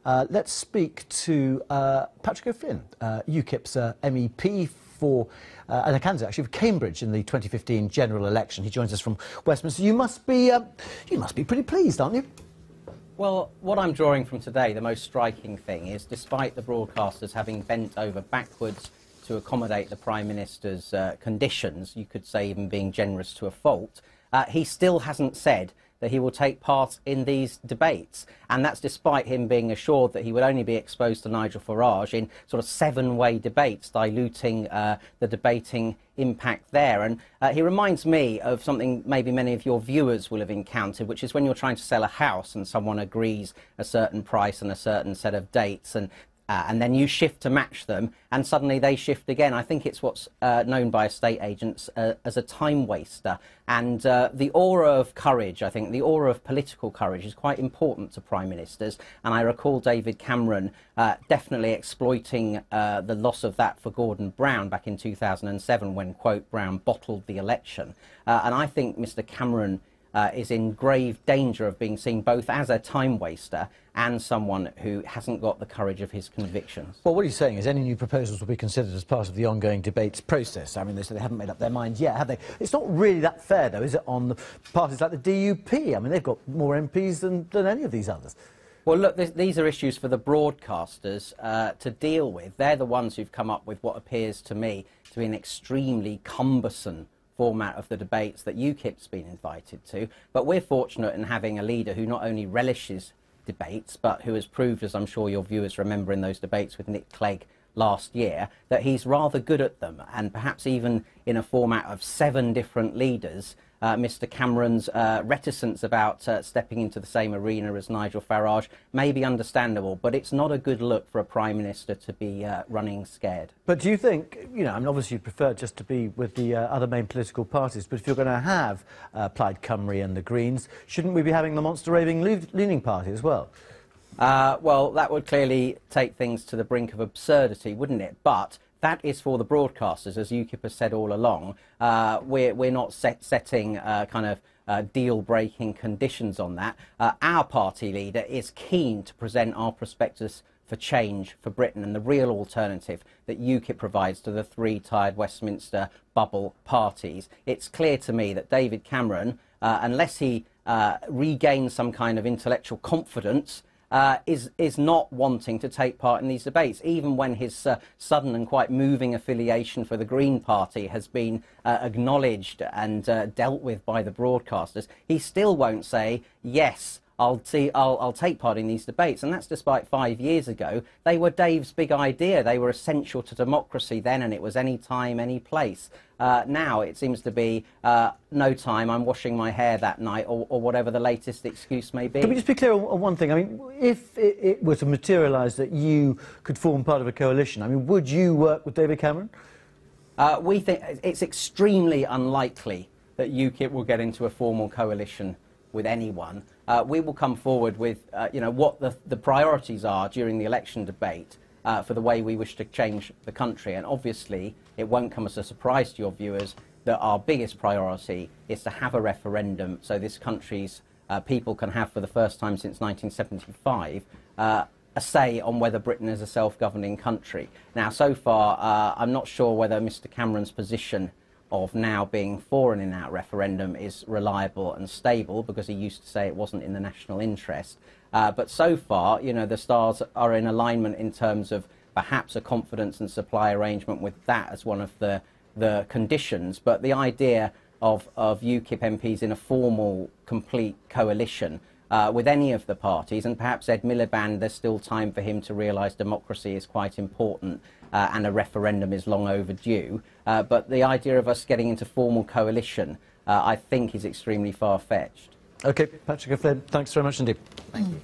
Let's speak to Patrick O'Flynn, UKIP's MEP for and a candidate actually for Cambridge in the 2015 general election. He joins us from Westminster. You must be pretty pleased, aren't you? Well, what I'm drawing from today, the most striking thing is, despite the broadcasters having bent over backwards to accommodate the Prime Minister's conditions, you could say even being generous to a fault, he still hasn't said that he will take part in these debates. And that's despite him being assured that he would only be exposed to Nigel Farage in sort of seven-way debates, diluting the debating impact there. And he reminds me of something maybe many of your viewers will have encountered, which is when you're trying to sell a house and someone agrees a certain price and a certain set of dates, and then you shift to match them, and suddenly they shift again. I think it's what's known by estate agents as a time waster. And the aura of courage, I think, the aura of political courage is quite important to Prime Ministers. And I recall David Cameron definitely exploiting the loss of that for Gordon Brown back in 2007 when, quote, Brown bottled the election. And I think Mr Cameron is in grave danger of being seen both as a time waster and someone who hasn't got the courage of his convictions. Well, what he's saying is any new proposals will be considered as part of the ongoing debates process. I mean, they say they haven't made up their minds yet, have they? It's not really that fair, though, is it, on the parties like the DUP? I mean, they've got more MPs than any of these others. Well, look, these are issues for the broadcasters to deal with. They're the ones who've come up with what appears to me to be an extremely cumbersome format of the debates that UKIP's been invited to. But we're fortunate in having a leader who not only relishes debates, but who has proved, as I'm sure your viewers remember in those debates with Nick Clegg last year, that he's rather good at them. And perhaps even in a format of 7 different leaders, Mr Cameron's reticence about stepping into the same arena as Nigel Farage may be understandable, but it's not a good look for a Prime Minister to be running scared. But do you think, you know, I mean, obviously you prefer just to be with the other main political parties, but if you're going to have Plaid Cymru and the Greens, shouldn't we be having the monster raving leaning party as well? Well, that would clearly take things to the brink of absurdity, wouldn't it? But that is for the broadcasters, as UKIP has said all along. We're not setting kind of deal-breaking conditions on that. Our party leader is keen to present our prospectus for change for Britain and the real alternative that UKIP provides to the 3 tired Westminster bubble parties. It's clear to me that David Cameron, unless he regains some kind of intellectual confidence, is not wanting to take part in these debates, even when his sudden and quite moving affiliation for the Green Party has been acknowledged and dealt with by the broadcasters. He still won't say, yes, I'll take part in these debates, and that's despite 5 years ago they were Dave's big idea. They were essential to democracy then, and it was any time, any place. Now it seems to be no time, I'm washing my hair that night, or whatever the latest excuse may be. Can we just be clear on one thing? I mean, if it were to materialise that you could form part of a coalition, I mean, would you work with David Cameron? We think it's extremely unlikely that UKIP will get into a formal coalition with anyone. We will come forward with you know, what the priorities are during the election debate for the way we wish to change the country. And obviously it won't come as a surprise to your viewers that our biggest priority is to have a referendum so this country's people can have, for the first time since 1975, a say on whether Britain is a self-governing country. Now, so far, I'm not sure whether Mr Cameron's position of now being for an in-out referendum is reliable and stable, because he used to say it wasn't in the national interest. But so far, you know, the stars are in alignment in terms of perhaps a confidence and supply arrangement with that as one of the conditions. But the idea of UKIP MPs in a formal, complete coalition with any of the parties, and perhaps Ed Miliband, there's still time for him to realise democracy is quite important and a referendum is long overdue. But the idea of us getting into formal coalition, I think, is extremely far-fetched. OK, Patrick O'Flynn, thanks very much indeed. Thank you.